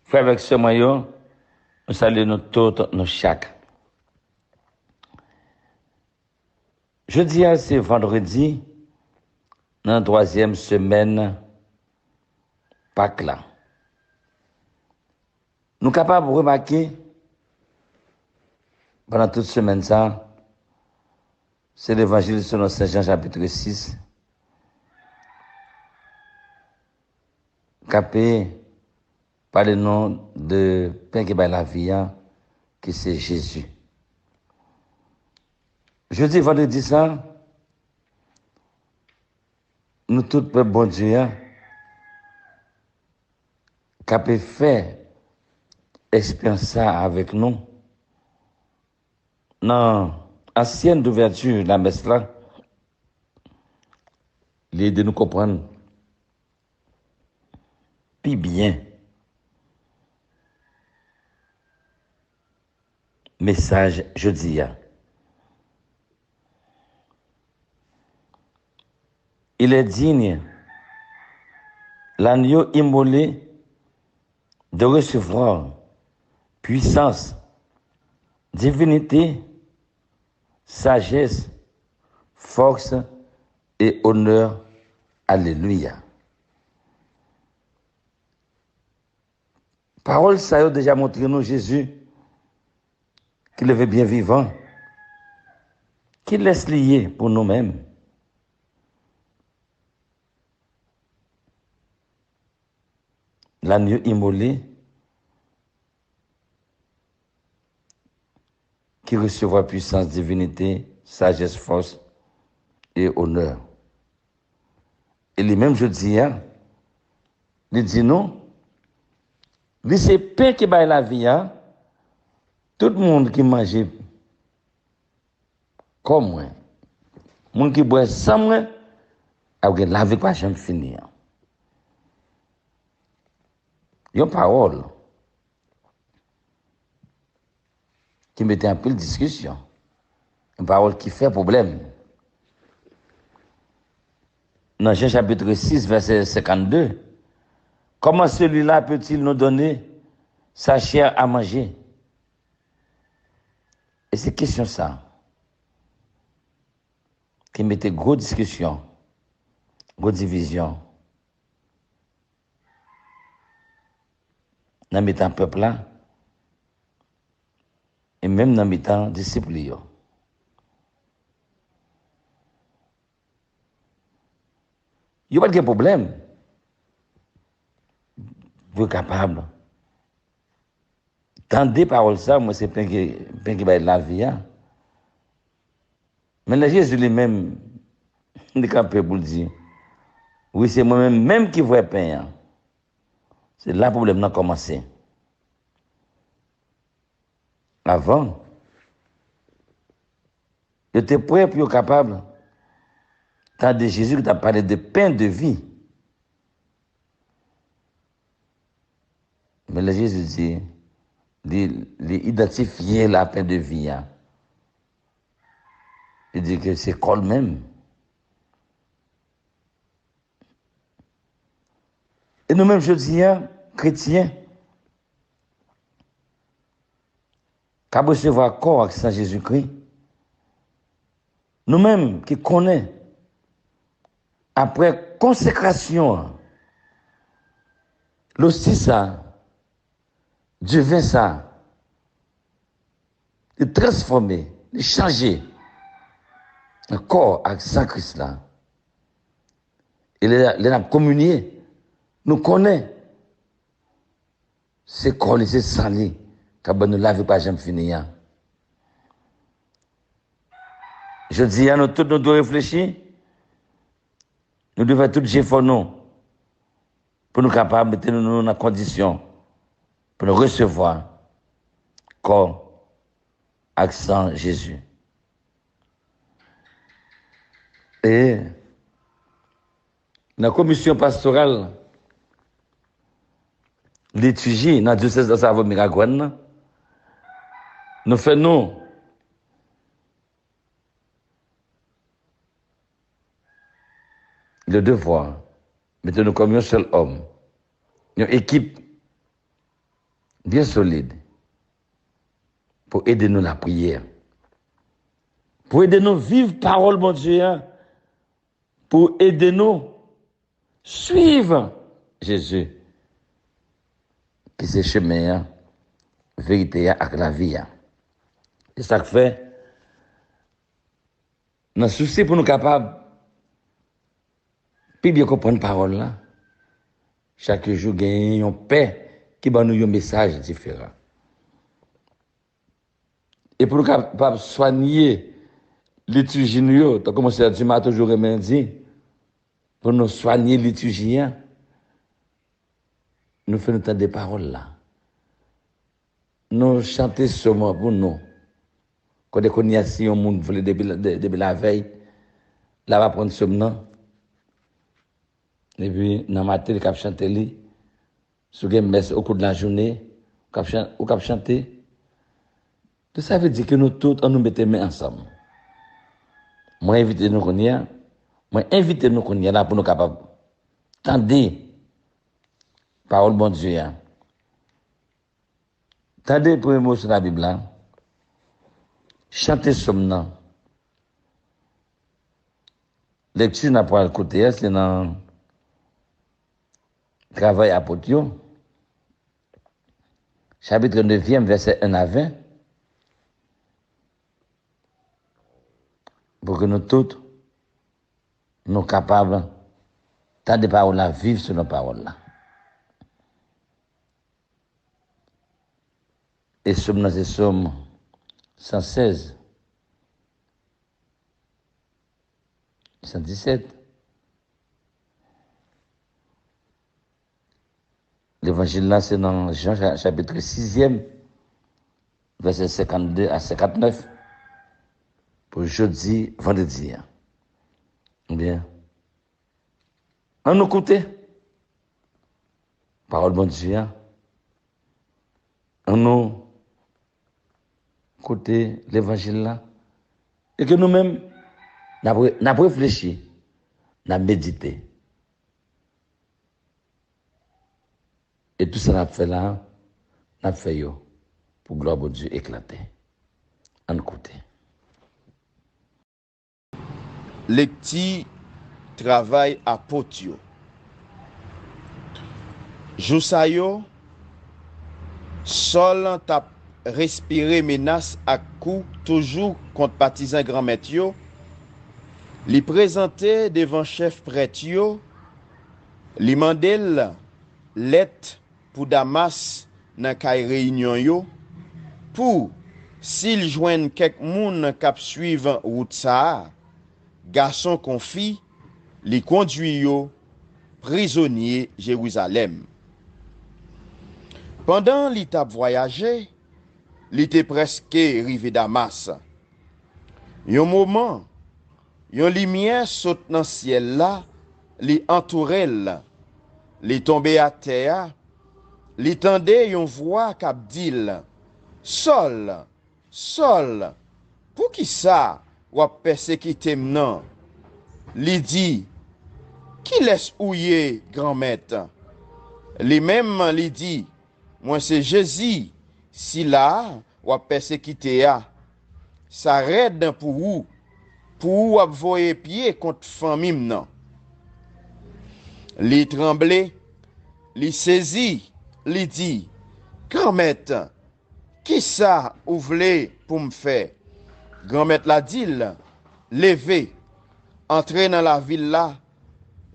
Frère avec ce moyen, nous saluons tous, nous chaque. Jeudi, c'est vendredi, dans la 3e semaine, Pâques là. Nous sommes capables de remarquer, pendant toute semaine, ça, c'est l'évangile selon Saint Jean, chapitre 6, capé par le nom de Pain qui bat la vie, qui c'est Jésus. Jeudi, vendredi, ça, nous tous, peuple bon Dieu, capé fait expérience ça avec nous. Dans l'ancienne d'ouverture, la messe là, l'idée de nous comprendre plus bien message jeudi. Il est digne, l'agneau immolé, de recevoir puissance, divinité, sagesse, force et honneur. Alléluia. Parole, ça a déjà montré nous Jésus, qu'il est bien vivant, qu'il laisse lier pour nous-mêmes. L'agneau immolé, qui recevra puissance, divinité, sagesse, force et honneur. Et les mêmes, je dis, il dit non, c'est pain qui baille la vie, tout le monde qui mange comme moi, le monde qui boit sans moi, a la vie pas jamais finir. Il y a une parole qui mettait un peu de discussion, une parole qui fait problème. Dans Jean chapitre 6, verset 52, comment celui-là peut-il nous donner sa chair à manger? Et c'est question ça qui mettait grosse discussion, grosse division. Dans le temps peuple là, et même dans le temps disciples. Il n'y a pas de problème. Vous êtes capable. Dans des paroles, ça, moi, c'est pain qui va être la vie. Mais là, Jésus lui-même, il est capable pour le dire. Oui, c'est moi-même même qui vois pain. C'est là le problème a commencé. Avant, il était prêt pour être capable. Quand de Jésus qui a parlé de pain de vie. Mais là, Jésus dit, identifier la pain de vie. Il dit que c'est quoi le même. Et nous-mêmes, je dis, chrétiens, qu'à recevoir corps avec Saint Jésus-Christ, nous-mêmes qui connaissons, après consécration, l'hostie ça, du vin ça, de transformer, de changer le corps avec Saint-Christ là. Et les a communié. Nous connaissons c'est corps, c'est sali, car nous ne l'avons pas jamais fini. Je dis, nous tous nous devons réfléchir. Nous devons tout faire pour nous capables de mettre nous dans la condition pour nous recevoir corps accent Jésus. Et dans la commission pastorale, l'étudier dans le diocèse de Savo-Miragouane, nous faisons le devoir, mettez-nous comme un seul homme, une équipe bien solide pour aider nous la prière, pour aider nous vivre parole bon Dieu, pour aider nous suivre Jésus, qui c'est chemin, vérité avec la vie. C'est ça que fait, dans le souci pour nous capables, puis bien comprendre la parole là. Chaque jour, il y a une paix qui va nous un message différent. Et pour nous capables soigner liturgie, nous avons commencé à dire toujours lundi, pour nous soigner liturgie, nous faisons tant de paroles là. Nous chantons seulement pour nous. Quand on y a si on monde voulait depuis la veille, là va prendre somnant. Et puis dans matin, il cap chanter sur une messe au cours de la journée, ou cap chanter. Tout ça veut dire que nous tous on nous mettons main ensemble. Moi invite nous qu'on y a, moi invite nous qu'on y a là pour nous capables tendre parole bon Dieu. Tendez pour un mot sur la Bible là. Chanter somnant. Lecture n'a pas le côté, c'est dans Travail apôtre, chapitre 9e, verset 1 à 20. Pour que nous tous, nous capables, tant de paroles là, vivre sur nos paroles là. Et somme, c'est somme 116, 117. L'évangile là, c'est dans Jean chapitre 6e, verset 52 à 59, pour jeudi, vendredi. Bien. On nous écoute. Parole bon Dieu. On nous écoute l'évangile là. Et que nous-mêmes, nous avons réfléchi, nous avons médité. Et tout ça, nous avons fait là, nous avons fait pour gloire de Dieu éclater. On écoute. Les petits travail à potio. Josayo, sol t'a respiré menace à coup toujours contre partisan grand maître. Li présenté devant chef prêtre, li mandel lettre pour Damas dans kay réunion yo pour s'il joignent quelques moun k'ap suivre route ça garçon confit li conduit yo prisonnier Jérusalem. Pendant li t'a voyagé, li était presque arrivé Damas. Yon moment, yon lumière saute dans ciel là, li entourel, li tombé à terre, li tende yon voix k'ap dil, Sol, Sol, pour qui ça wap persécuté m'nan? Li dit, qui laisse ouiller grand maître? Li même li dit, moi c'est Jésus, si là wap persécuté a, ça raide pour wap voye pied contre famille m'nan. Li tremblé, li saisi, li dit, grand maître, qui ça ou vle pour me faire? Grand maître la dit, levé, entrer dans la ville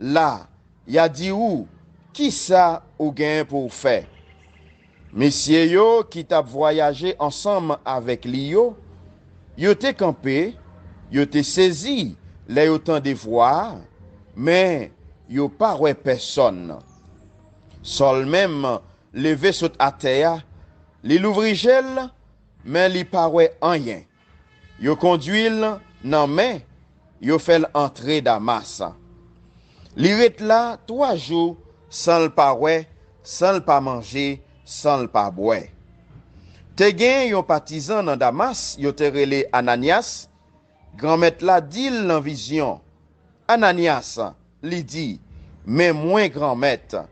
là, y a dit ou, qui ça ou gain pour faire? Messieurs yo qui t'a voyagé ensemble avec li yo te campé, yo te saisi, les autant de voir, mais yo pas ouais personne. Sol même levé saute à terre, li l'ouvri gel, mais li pas ouais rien. Yo conduit nan main, yo fait entrer Damas. Li ret là 3 jours sans le pas ouais, sans le pas manger, sans le pas boire. Te gen yon partisan dans Damas, yo te relé Ananias, grand maître la dit en vision. Ananias li dit, mais moins grand maître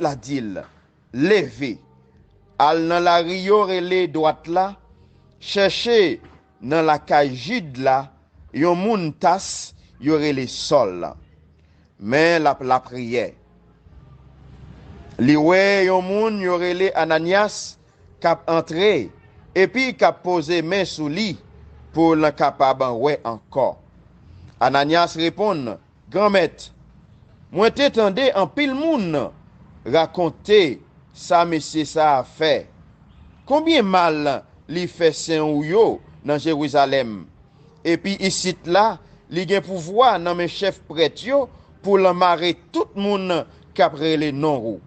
la dit, levez, al nan la rio rele droite la, chercher dans la kajid la, yon moun tas, yore le sol la. Mais la prière. Li we yon moun yore le Ananias kap entre, et puis kap pose main sous li pour le capable ouais encore. Ananias répond, grand maître, moi t'étendais en pile moun raconter ça monsieur ça a fait. Combien mal li fait saint ou yo dans Jérusalem. Et puis ici là, li gen pouvoir dans mes chefs prêtres yo pour l'marrer tout moun qu'après les non rou.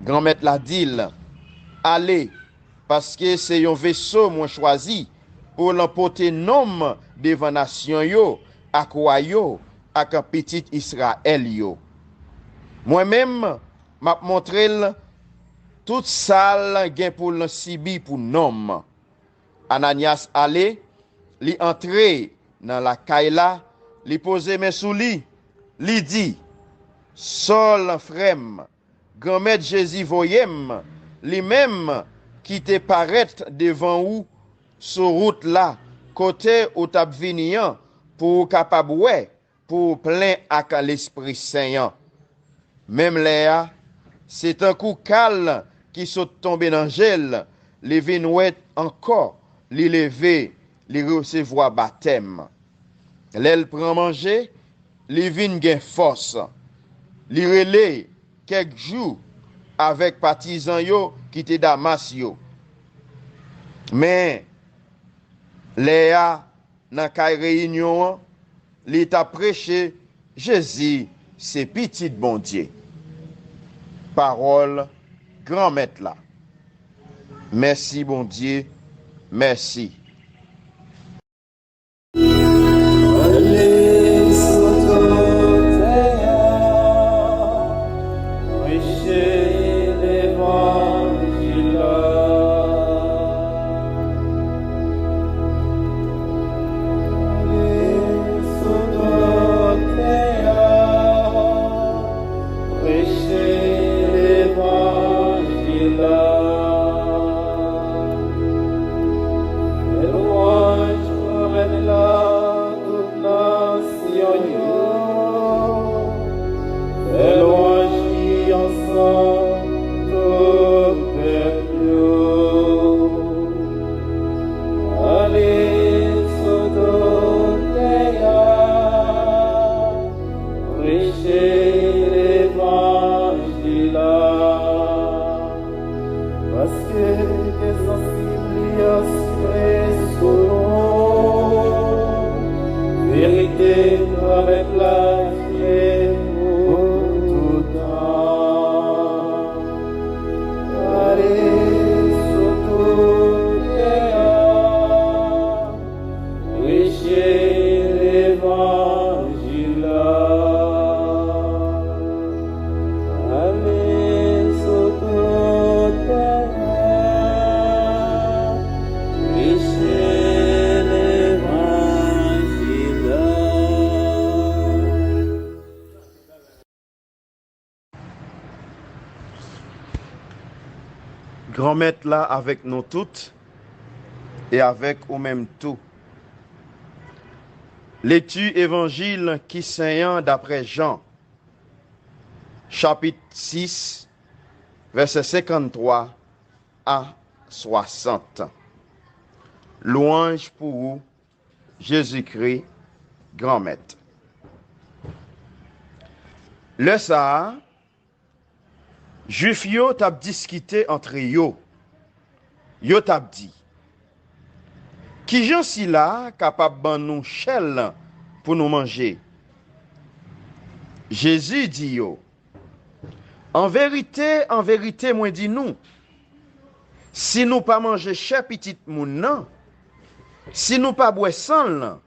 Grand maître la dit, allez, parce que c'est un vaisseau moi choisi pour l'emporter nom devant nation yo, ak yo, ak petit Israël yo. Moi-même, m'a montré tout ça gen pour le sibi pour nom. Ananias allé, li entré dans la kaila, li pose mes sous li dit, sol frème, grand maître Jésus voyem, li même qui te paraît devant ou sur route là, côté où tap vinian, pour capable pour plein ak l'Esprit Saint. Même là, c'est un coup cal qui saute tombé dans gel, li vinouet encore, li lever, li recevoir baptême. L'elle prend manger, li vin gen force. Li relé quelques jours avec partisans yo qui te Damas yo. Mais Léa nan kay réunion, li ta prêché Jésus c'est petit bon Dieu. Parole grand maître là. Merci bon Dieu. Merci. Grand maître là avec nous toutes et avec ou même tout. Lecture évangile qui saint d'après Jean, chapitre 6, verset 53 à 60. Louange pour vous, Jésus-Christ, grand maître. Le ça, Juif yo tap discuté entre yo. Yo tap dit, qui jan si la capable ban nou chel pour nous manger? Jésus dit yo, en vérité, moi dis nous, si nous pas manger chè petit moun nan, si nous pas boire sang lan,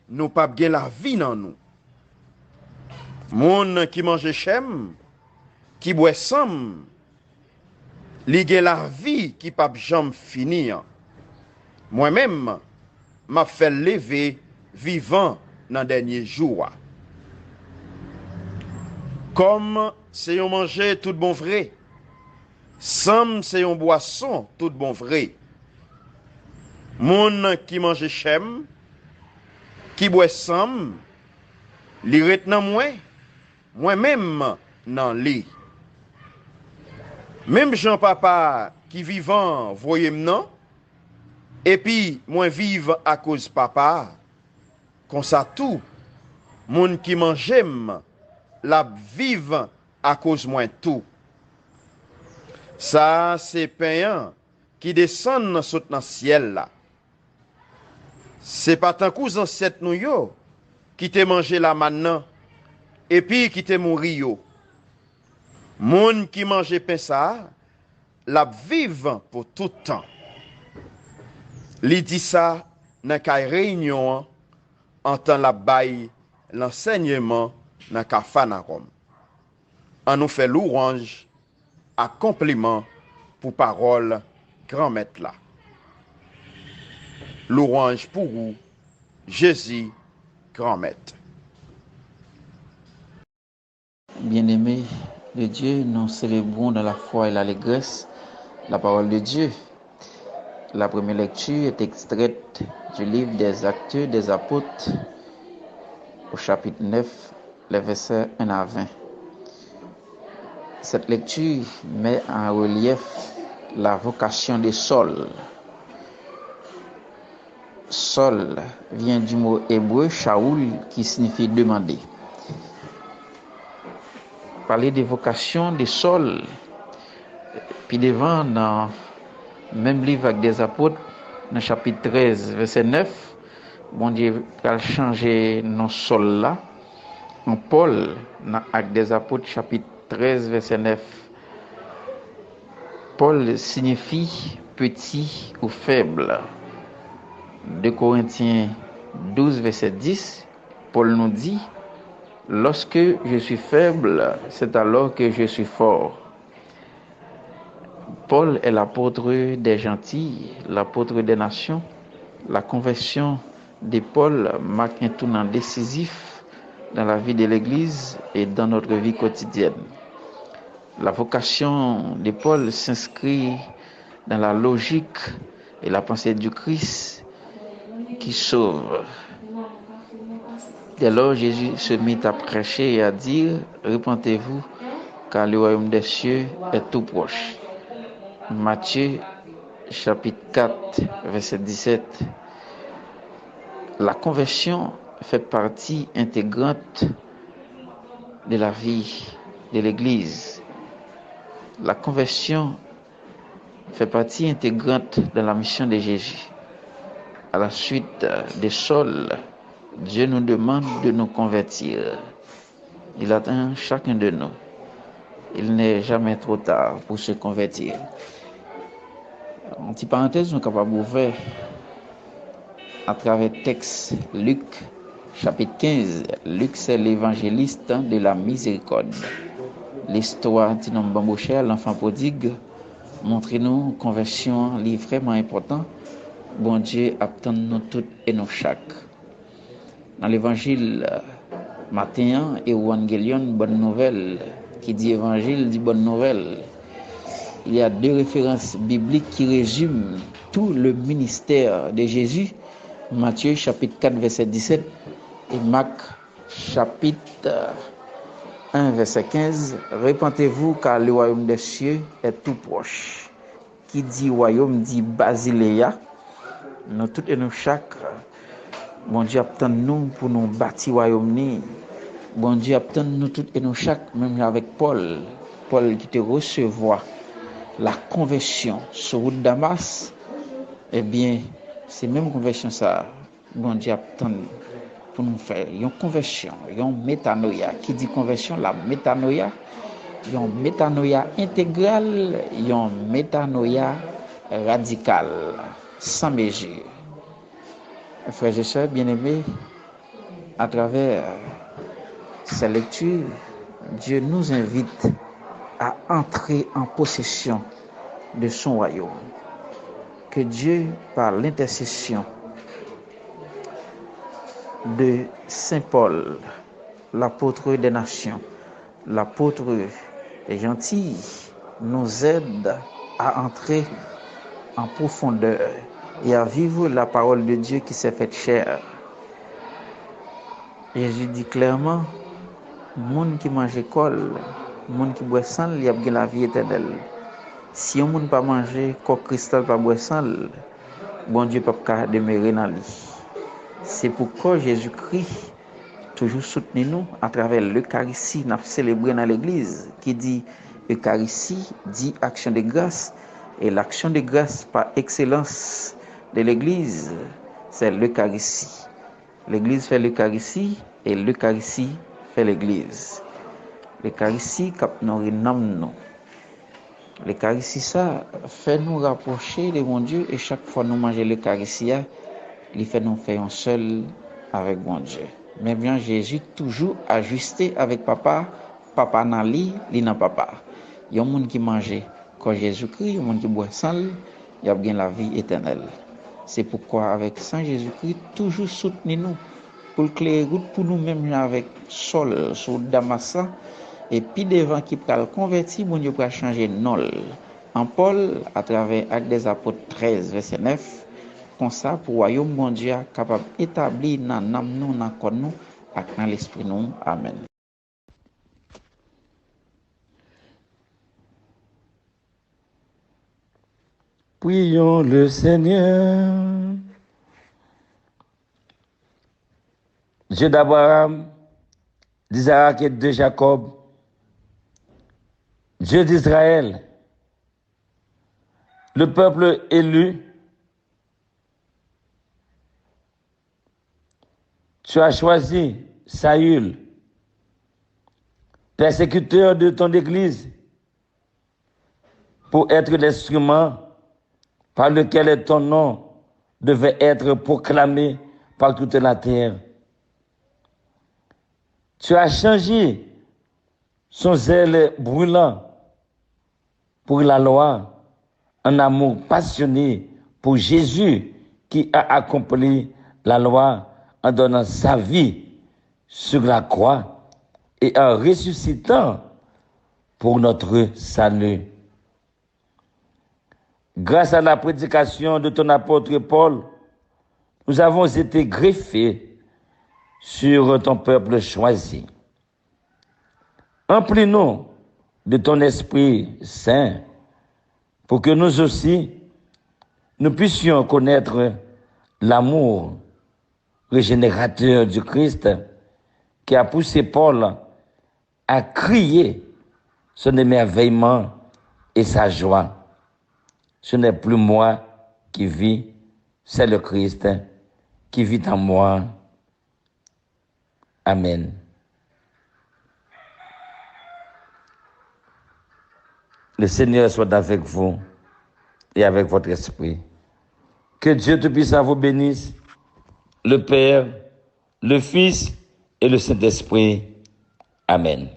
nous pas gen la vie nan nous. Moun qui mange chèm, qui boit sang, li gen la vie qui pa jam finir. Moi-même, m'a fait lever vivant dans dernier jour. Comme c'est yon manger tout bon vrai, Sam c'est une boisson tout bon vrai. Moun qui mange chem, qui boit sam, li ret nan moi-même nan li. Même Jean papa qui vivant voyez nan, et puis moi vive à cause papa, comme ça tout, moun qui mange la vive à cause moi tout. Ça c'est pain qui descend dans le ciel là. C'est pas tant que ancêtres nous yo qui te mangé la maintenant et puis qui te mouri yo. Moun qui mange pain ça, la vive pour tout temps. Li dit ça dans kay réunion en temps la bail l'enseignement dans Capharnaüm. On nous fait louange à compliment pour parole grand maître là. Louange pour vous, Jésus, grand maître. Bien-aimés de Dieu, nous célébrons dans la foi et l'allégresse la parole de Dieu. La première lecture est extraite du livre des Actes des Apôtres au chapitre 9, les versets 1 à 20. Cette lecture met en relief la vocation de Saul. Saul vient du mot hébreu Shaoul qui signifie demander. Parler des vocations de Saul, puis devant dans le même livre avec des apôtres, dans le chapitre 13, verset 9, bon Dieu va changer non Saul là en Paul, dans Actes des apôtres, chapitre 13, verset 9. Paul signifie petit ou faible. 2 Corinthiens 12, verset 10, Paul nous dit, lorsque je suis faible, c'est alors que je suis fort. Paul est l'apôtre des gentils, l'apôtre des nations. La conversion de Paul marque un tournant décisif dans la vie de l'Église et dans notre vie quotidienne. La vocation de Paul s'inscrit dans la logique et la pensée du Christ qui sauve. Dès lors, Jésus se mit à prêcher et à dire, repentez-vous, car le royaume des cieux est tout proche. Matthieu, chapitre 4, verset 17. La conversion fait partie intégrante de la vie de l'Église. La conversion fait partie intégrante de la mission de Jésus. À la suite de Saul, Dieu nous demande de nous convertir. Il attend chacun de nous. Il n'est jamais trop tard pour se convertir. En petite parenthèse, nous sommes capables d'ouvrir à travers le texte Luc, chapitre 15. Luc, c'est l'évangéliste de la miséricorde. L'histoire de notre bamboucher, l'enfant prodigue, montre-nous conversion, livre vraiment important. Bon Dieu attend nous toutes et nous chaque. Dans l'évangile matin et évangélion, bonne nouvelle, qui dit évangile dit bonne nouvelle. Il y a deux références bibliques qui résument tout le ministère de Jésus. Matthieu chapitre 4 verset 17 et Marc chapitre 1 verset 15. Repentez-vous car le royaume des cieux est tout proche. Qui dit royaume dit Basileia. Nous toutes et nous chaque. Bon Dieu attend nous pour nous bâtir royaume ni. Bon Dieu attend nous toutes et nous chaque, même avec Paul. Paul qui te recevoir la conversion sur route Damas. Eh bien, c'est même conversion ça. Bon Dieu attend pour nous faire une conversion, une métanoïa. Qui dit conversion, la métanoïa, une métanoïa intégrale, une métanoïa radicale, sans mesure. Frères et sœurs bien-aimés, à travers ces lectures, Dieu nous invite à entrer en possession de son royaume. Que Dieu, par l'intercession de Saint Paul, l'apôtre des nations, l'apôtre des gentils, nous aide à entrer en profondeur et à vivre la parole de Dieu qui s'est faite chair. Jésus dit clairement, monde qui mange col, monde qui boit sang, il y a la vie éternelle. Si on ne pas manger coq cristal pas boire sang, bon Dieu peut pas demeurer dans lui. C'est pourquoi Jésus-Christ toujours soutenu nous à travers l'Eucharistie, nous avons célébré dans l'église, qui dit Eucharistie, dit action de grâce, et l'action de grâce par excellence de l'église, c'est l'Eucharistie. L'église fait l'Eucharistie, et l'Eucharistie fait l'église. L'Eucharistie, cap nous renomme nous. L'Eucharistie, ça fait nous rapprocher de mon Dieu, et chaque fois nous mangeons l'Eucharistie, il fait nous faire un seul avec mon Dieu. Mais bien Jésus toujours ajusté avec papa, papa dans lit, lit dans papa. Il y a un monde qui mange quand Jésus-Christ, il y a un monde qui boit sang, il y a bien la vie éternelle. C'est pourquoi avec Saint Jésus-Christ toujours soutenez nous pour clairer route pour nous-mêmes avec Saul sur Damas et puis devant qui peut convertir, bon Dieu peut changer nol. En Paul à travers Actes des Apôtres 13 verset 9. Comme ça, pour le royaume bon Dieu capable d'établir dans l'âme nous, dans le corps nous, et dans l'esprit nous. Amen. Prions le Seigneur. Dieu d'Abraham, d'Isaac et de Jacob, Dieu d'Israël, le peuple élu, tu as choisi Saül, persécuteur de ton Église, pour être l'instrument par lequel ton nom devait être proclamé par toute la terre. Tu as changé son zèle brûlant pour la loi en amour passionné pour Jésus qui a accompli la loi en donnant sa vie sur la croix et en ressuscitant pour notre salut. Grâce à la prédication de ton apôtre Paul, nous avons été greffés sur ton peuple choisi. Emplis-nous de ton Esprit Saint pour que nous aussi, nous puissions connaître l'amour régénérateur du Christ qui a poussé Paul à crier son émerveillement et sa joie. Ce n'est plus moi qui vis, c'est le Christ qui vit en moi. Amen. Le Seigneur soit avec vous et avec votre esprit. Que Dieu Tout-Puissant vous bénisse, le Père, le Fils et le Saint-Esprit. Amen.